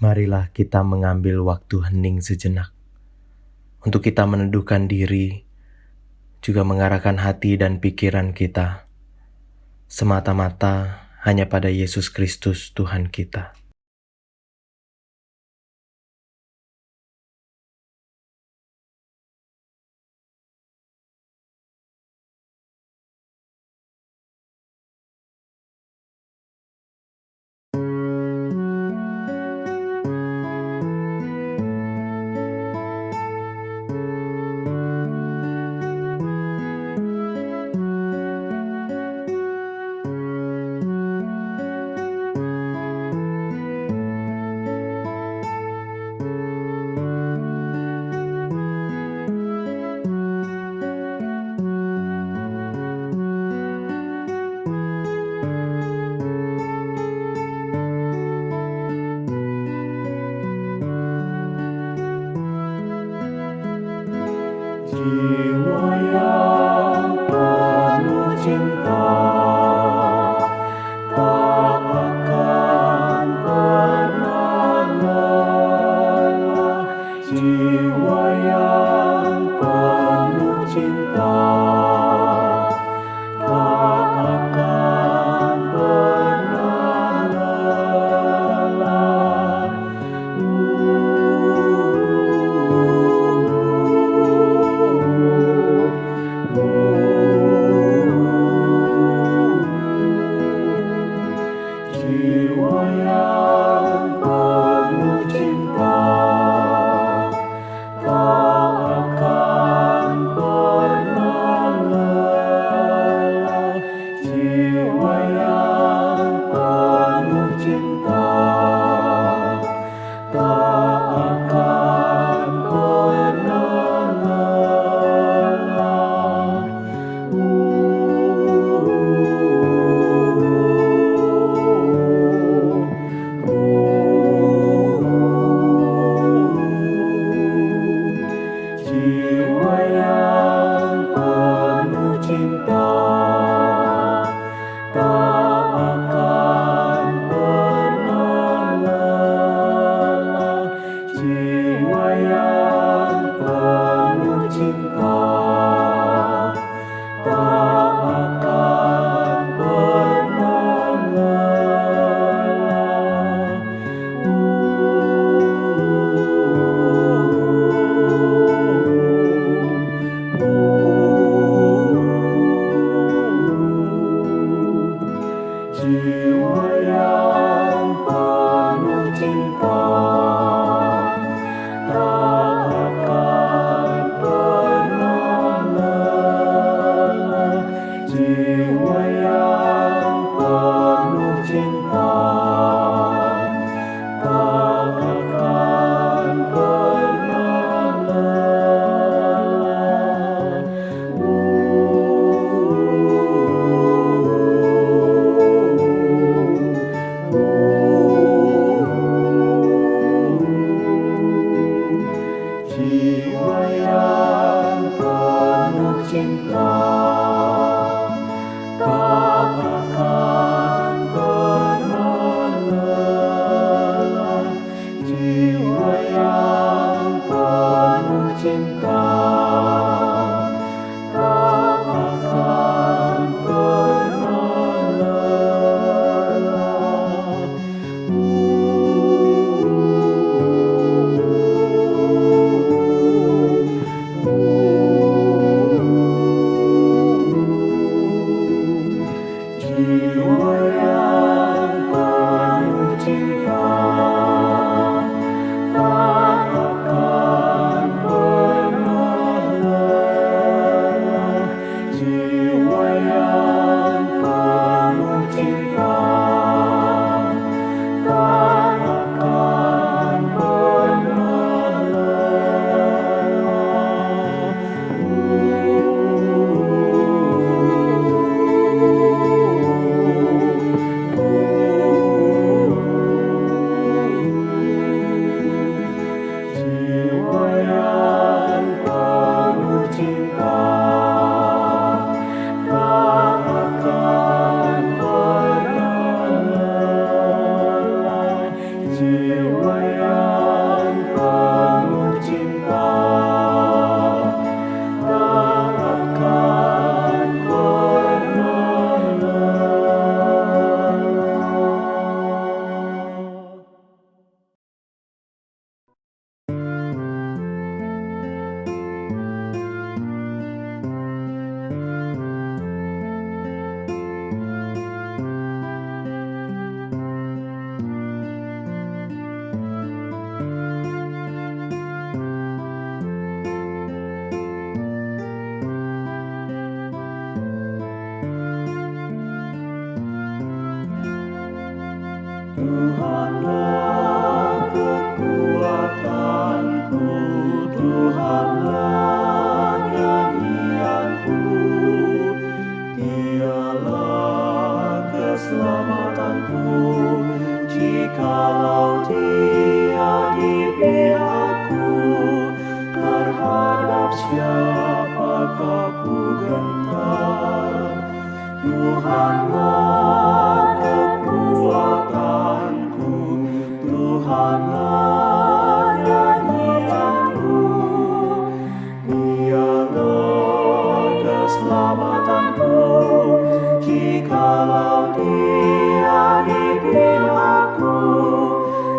Marilah kita mengambil waktu hening sejenak untuk kita meneduhkan diri, juga mengarahkan hati dan pikiran kita semata-mata hanya pada Yesus Kristus Tuhan kita. Jiwa yang penuh cinta tak akan pernah lelah. Jiwa yang penuh cinta tak akan pernah lelah. Tuhanlah nyanyianku, Dialah keselamatanku. Jikalau Dia di pihakku, terhadap siapakah ku gentar? Tuhanlah kekuatanku, Tuhanlah nyanyianku, Dialah keselamatanku. Jikalau Dia di pihakku,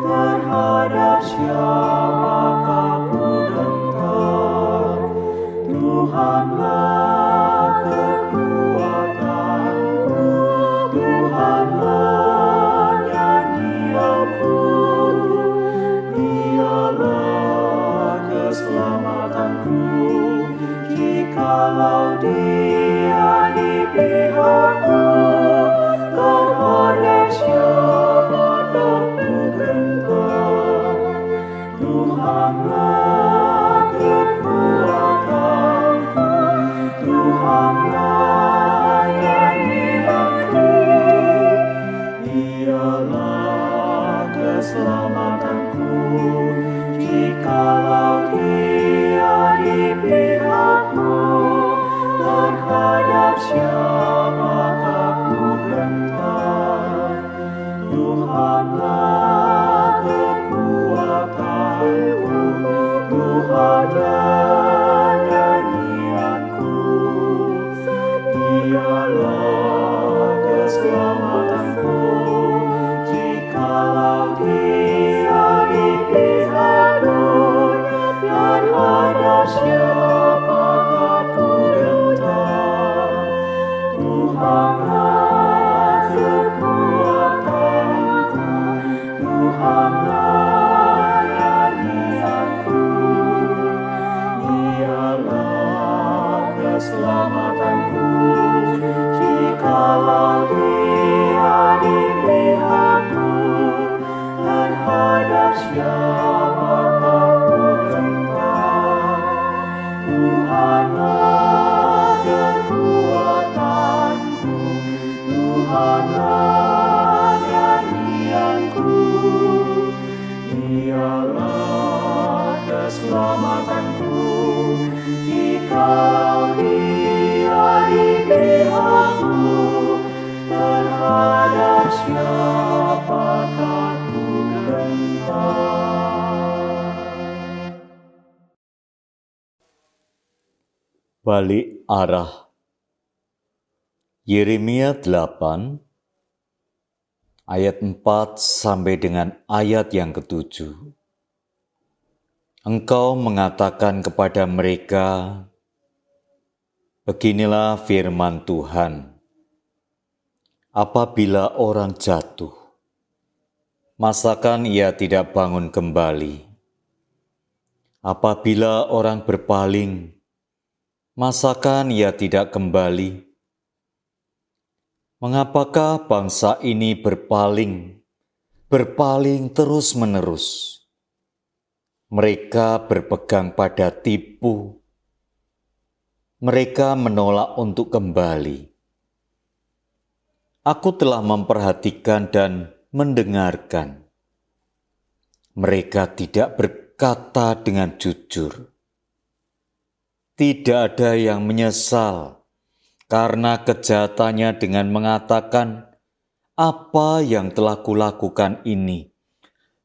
terhadap siapakah ku gentar? Tuhanlah kekuatanku, Tuhanlah nyanyianku, Dialah keselamatanku. Jikalau Dia di pihakku, terhadap siapakah ku gentar? Tuhanlah kekuatanku, Tuhanlah nyanyianku, Dialah keselamatanku. Jikalau Dia di pihakku, terhadap siapakah ku gentar? Tuhanlah kekuatanku, Tuhanlah nyanyianku, Dialah keselamatanku. Jikalau Dia di pihakku, terhadap siapakah ku gentar? Tuhanlah kekuatanku, Tuhanlah nyanyianku, Dialah keselamatanku. Jikalau Dia di pihakku, terhadap siapakah ku gentar? Tuhanlah kekuatanku, Tuhanlah nyanyianku, Dialah keselamatanku. Jikalau Dia di pihakku, terhadap siapakah ku gentar? Balik arah. Yeremia 8 ayat 4 sampai dengan ayat yang ke-7. Engkau mengatakan kepada mereka, beginilah firman Tuhan. Apabila orang jatuh, masakan ia tidak bangun kembali? Apabila orang berpaling, masakan ia tidak kembali? Mengapakah bangsa ini berpaling terus-menerus? Mereka berpegang pada tipu. Mereka menolak untuk kembali. Aku telah memperhatikan dan mendengarkan. Mereka tidak berkata dengan jujur. Tidak ada yang menyesal karena kejahatannya dengan mengatakan, apa yang telah kulakukan ini?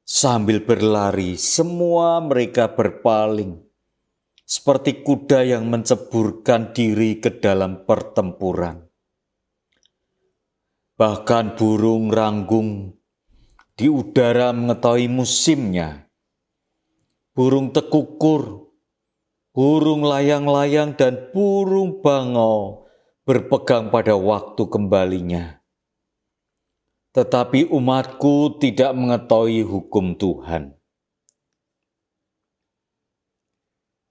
Sambil berlari, semua mereka berpaling, seperti kuda yang menceburkan diri ke dalam pertempuran. Bahkan burung ranggung di udara mengetahui musimnya. Burung tekukur, burung layang-layang dan burung bangau berpegang pada waktu kembalinya. Tetapi umatku tidak mengetahui hukum Tuhan.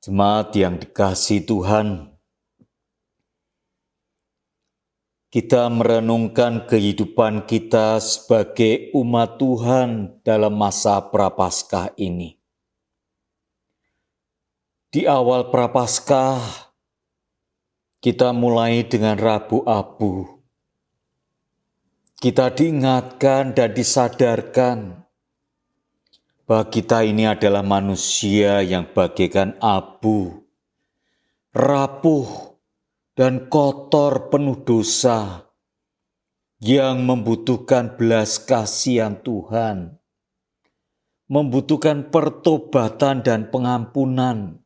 Jemaat yang dikasihi Tuhan, kita merenungkan kehidupan kita sebagai umat Tuhan dalam masa Prapaskah ini. Di awal Prapaskah, kita mulai dengan Rabu Abu. Kita diingatkan dan disadarkan bahwa kita ini adalah manusia yang bagaikan abu, rapuh dan kotor penuh dosa, yang membutuhkan belas kasihan Tuhan, membutuhkan pertobatan dan pengampunan.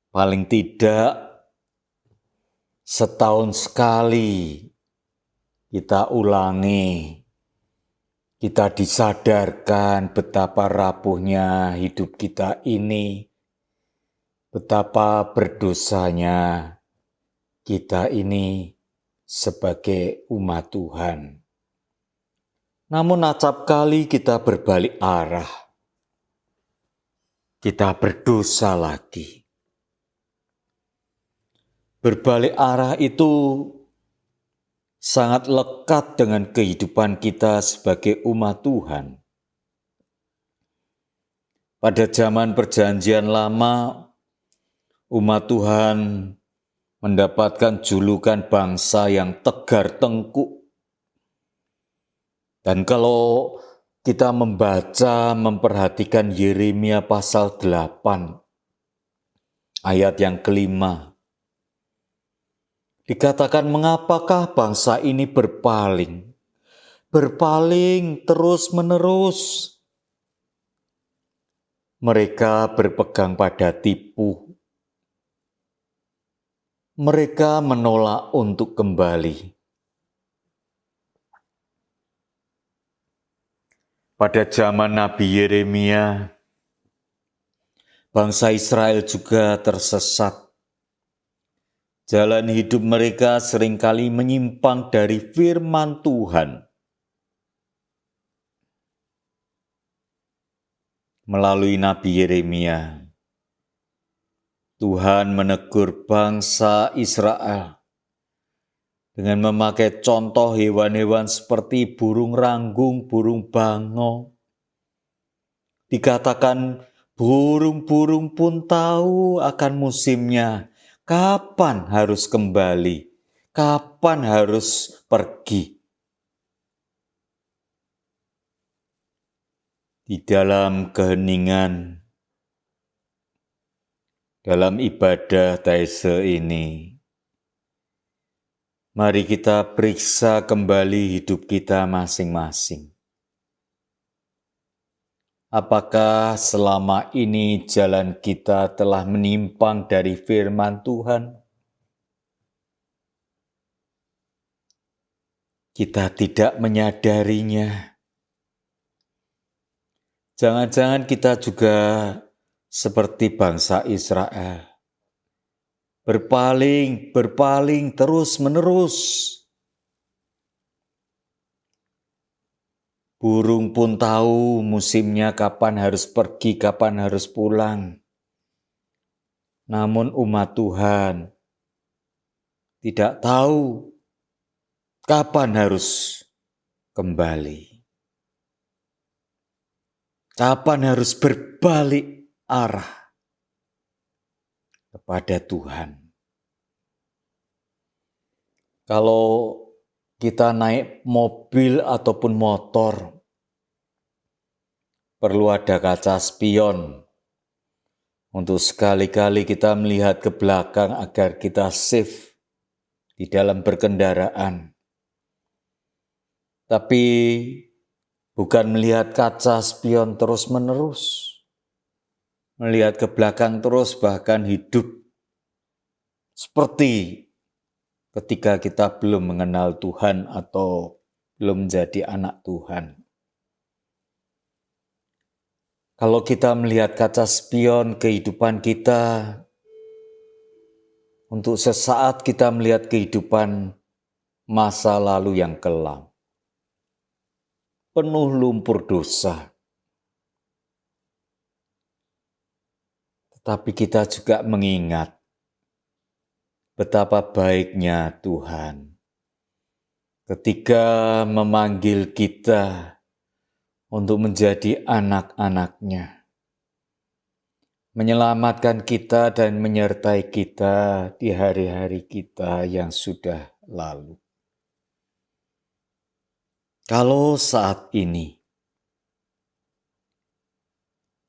Paling tidak setahun sekali kita ulangi, kita disadarkan betapa rapuhnya hidup kita ini, betapa berdosanya kita ini sebagai umat Tuhan. Namun acap kali kita berbalik arah, kita berdosa lagi. Berbalik arah itu sangat lekat dengan kehidupan kita sebagai umat Tuhan. Pada zaman Perjanjian Lama, umat Tuhan mendapatkan julukan bangsa yang tegar tengkuk. Dan kalau kita membaca, memperhatikan Yeremia pasal 8, ayat yang kelima, dikatakan, mengapakah bangsa ini berpaling terus-menerus. Mereka berpegang pada tipu. Mereka menolak untuk kembali. Pada zaman Nabi Yeremia, bangsa Israel juga tersesat. Jalan hidup mereka seringkali menyimpang dari firman Tuhan. Melalui Nabi Yeremia, Tuhan menegur bangsa Israel dengan memakai contoh hewan-hewan seperti burung ranggung, burung bango. Dikatakan burung-burung pun tahu akan musimnya, kapan harus kembali, kapan harus pergi. Di dalam keheningan, dalam ibadah Taise ini, mari kita periksa kembali hidup kita masing-masing. Apakah selama ini jalan kita telah menyimpang dari firman Tuhan? Kita tidak menyadarinya. Jangan-jangan kita juga seperti bangsa Israel. Berpaling terus-menerus. Burung pun tahu musimnya kapan harus pergi, kapan harus pulang. Namun umat Tuhan tidak tahu kapan harus kembali. Kapan harus berbalik arah kepada Tuhan. Kalau kita naik mobil ataupun motor, perlu ada kaca spion untuk sekali-kali kita melihat ke belakang agar kita safe di dalam berkendaraan. Tapi bukan melihat kaca spion terus-menerus, melihat ke belakang terus, bahkan hidup seperti ketika kita belum mengenal Tuhan atau belum menjadi anak Tuhan. Kalau kita melihat kaca spion kehidupan kita, untuk sesaat kita melihat kehidupan masa lalu yang kelam, penuh lumpur dosa. Tetapi kita juga mengingat betapa baiknya Tuhan ketika memanggil kita untuk menjadi anak-anak-Nya. menyelamatkan kita dan menyertai kita di hari-hari kita yang sudah lalu. Kalau saat ini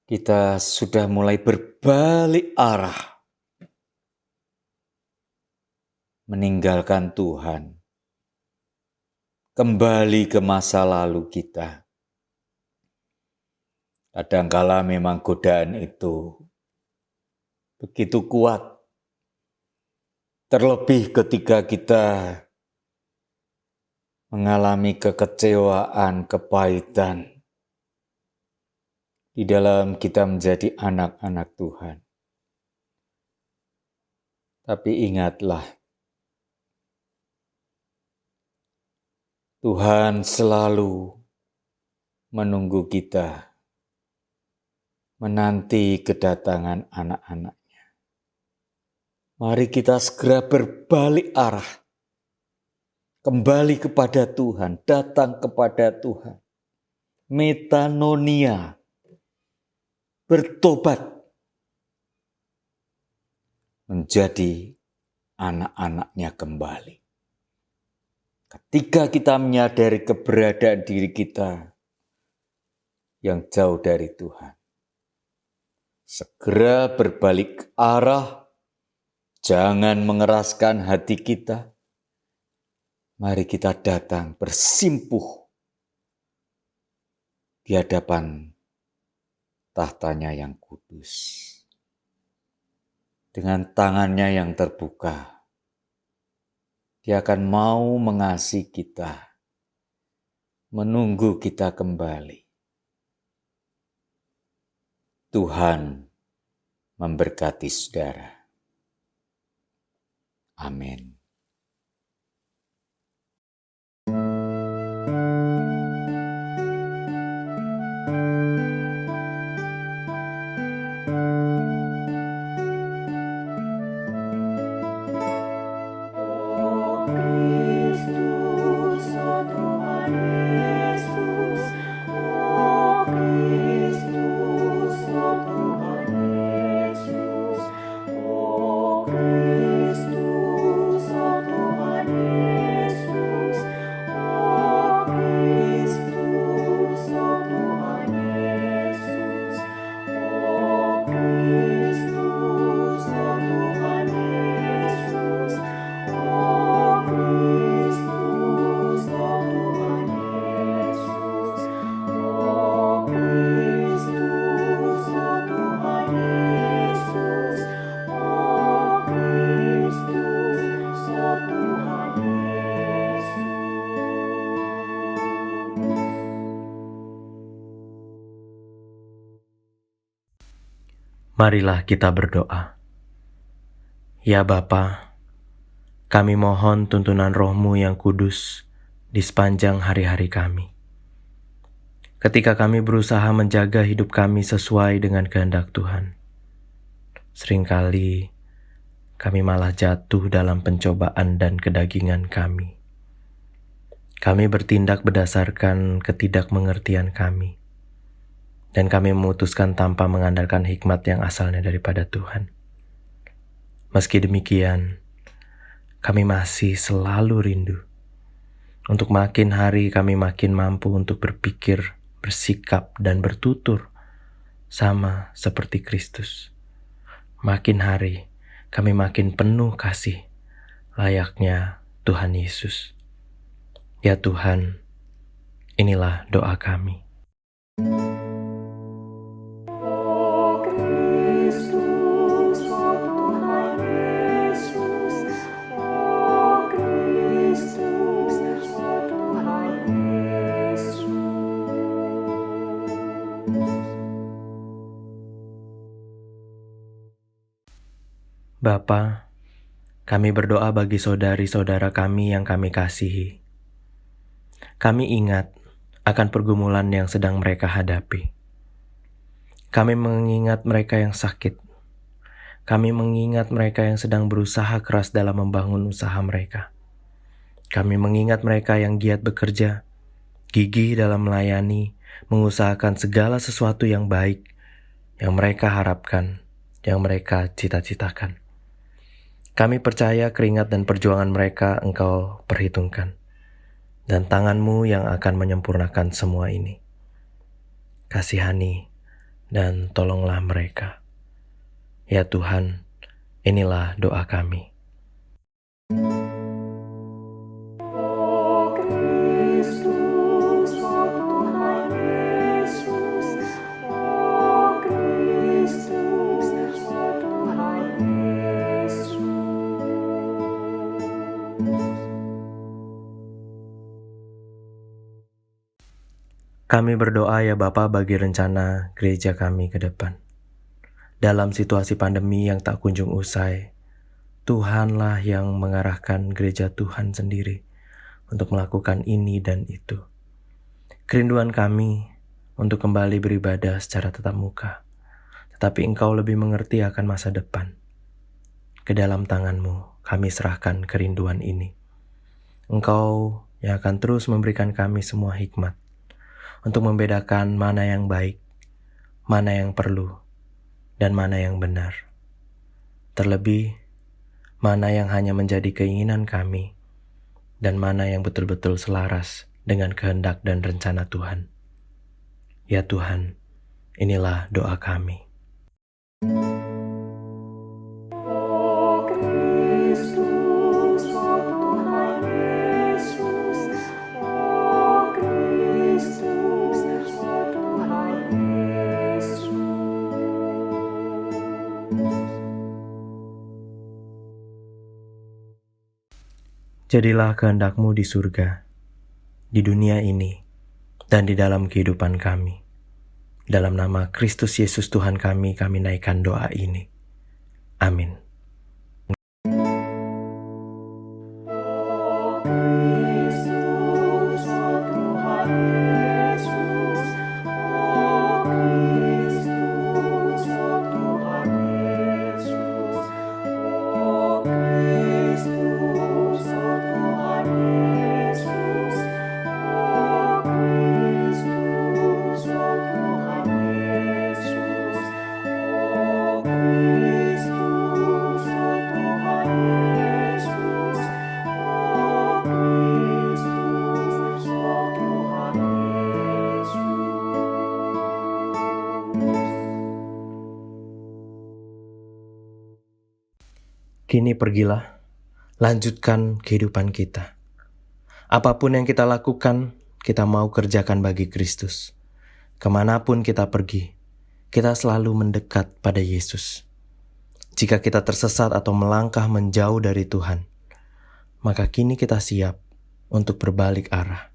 kita sudah mulai berbalik arah, meninggalkan Tuhan, kembali ke masa lalu kita. Kadangkala memang godaan itu begitu kuat, terlebih ketika kita mengalami kekecewaan, kepahitan di dalam kita menjadi anak-anak Tuhan. Tapi ingatlah, Tuhan selalu menunggu kita, menanti kedatangan anak-anaknya. Mari kita segera berbalik arah, kembali kepada Tuhan, datang kepada Tuhan. Metanonia, bertobat, menjadi anak-anaknya kembali. Ketika kita menyadari keberadaan diri kita yang jauh dari Tuhan, segera berbalik arah, jangan mengeraskan hati kita. Mari kita datang bersimpuh di hadapan tahtanya yang kudus. Dengan tangannya yang terbuka, Dia akan mau mengasihi kita, menunggu kita kembali. Tuhan memberkati saudara. Amin. Marilah kita berdoa. Ya Bapa, kami mohon tuntunan Roh-Mu yang kudus di sepanjang hari-hari kami. Ketika kami berusaha menjaga hidup kami sesuai dengan kehendak Tuhan, seringkali kami malah jatuh dalam pencobaan dan kedagingan kami. Kami bertindak berdasarkan ketidakmengertian kami. Dan kami memutuskan tanpa mengandalkan hikmat yang asalnya daripada Tuhan. Meski demikian, kami masih selalu rindu. Untuk makin hari kami makin mampu untuk berpikir, bersikap, dan bertutur sama seperti Kristus. Makin hari kami makin penuh kasih, layaknya Tuhan Yesus. Ya Tuhan, inilah doa kami. Bapa, kami berdoa bagi saudari-saudara kami yang kami kasihi. Kami ingat akan pergumulan yang sedang mereka hadapi. Kami mengingat mereka yang sakit. Kami mengingat mereka yang sedang berusaha keras dalam membangun usaha mereka. Kami mengingat mereka yang giat bekerja, gigih dalam melayani, mengusahakan segala sesuatu yang baik yang mereka harapkan yang mereka cita-citakan. Kami percaya keringat dan perjuangan mereka Engkau perhitungkan, dan tangan-Mu yang akan menyempurnakan semua ini. Kasihani dan tolonglah mereka. Ya Tuhan, inilah doa kami. Oh Kristus, oh Tuhan Yesus, oh Kristus, oh Tuhan Yesus. Kami berdoa ya Bapa bagi rencana gereja kami ke depan. Dalam situasi pandemi yang tak kunjung usai, Tuhanlah yang mengarahkan gereja Tuhan sendiri untuk melakukan ini dan itu. Kerinduan kami untuk kembali beribadah secara tatap muka, tetapi Engkau lebih mengerti akan masa depan. Ke dalam tangan-Mu kami serahkan kerinduan ini. Engkau yang akan terus memberikan kami semua hikmat untuk membedakan mana yang baik, mana yang perlu, dan mana yang benar. Terlebih, mana yang hanya menjadi keinginan kami, dan mana yang betul-betul selaras dengan kehendak dan rencana Tuhan. Ya Tuhan, inilah doa kami. Oh Kristus, oh Tuhan Yesus, oh Kristus, oh Tuhan Yesus. Jadilah kehendak-Mu di surga, di dunia ini, dan di dalam kehidupan kami. Dalam nama Kristus Yesus Tuhan kami naikkan doa ini. Amin. Oh Kristus, oh Tuhan Yesus, oh Kristus, oh Tuhan Yesus, oh Kristus, oh Tuhan Yesus, oh Kristus, oh Tuhan Yesus, oh Kristus, oh Tuhan Yesus, oh Kristus, oh Tuhan Yesus. Kini pergilah, lanjutkan kehidupan kita. Apapun yang kita lakukan, kita mau kerjakan bagi Kristus. Kemanapun kita pergi, kita selalu mendekat pada Yesus. Jika kita tersesat atau melangkah menjauh dari Tuhan, maka kini kita siap untuk berbalik arah.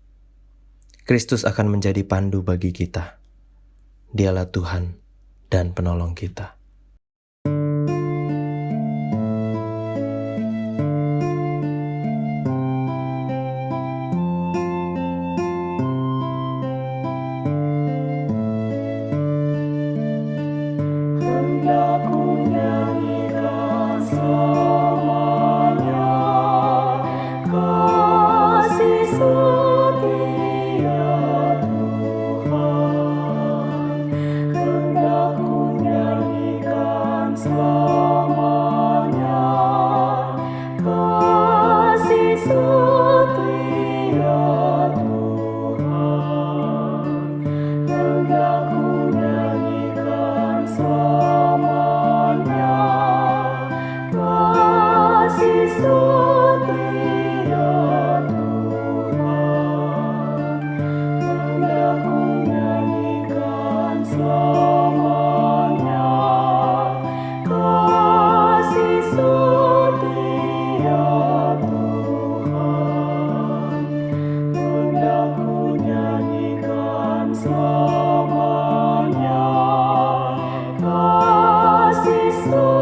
Kristus akan menjadi pandu bagi kita. Dialah Tuhan dan penolong kita. Hendak ku nyanyikan selamanya kasih setia Tuhan. Hendak ku nyanyikan selamanya kasih setia Tuhan. Hendak ku nyanyikan selamanya kasih setia Tuhan. Hendak ku nyanyikan selamanya kasih setia Tuhan. Hendak ku nyanyikan selamanya kasih setia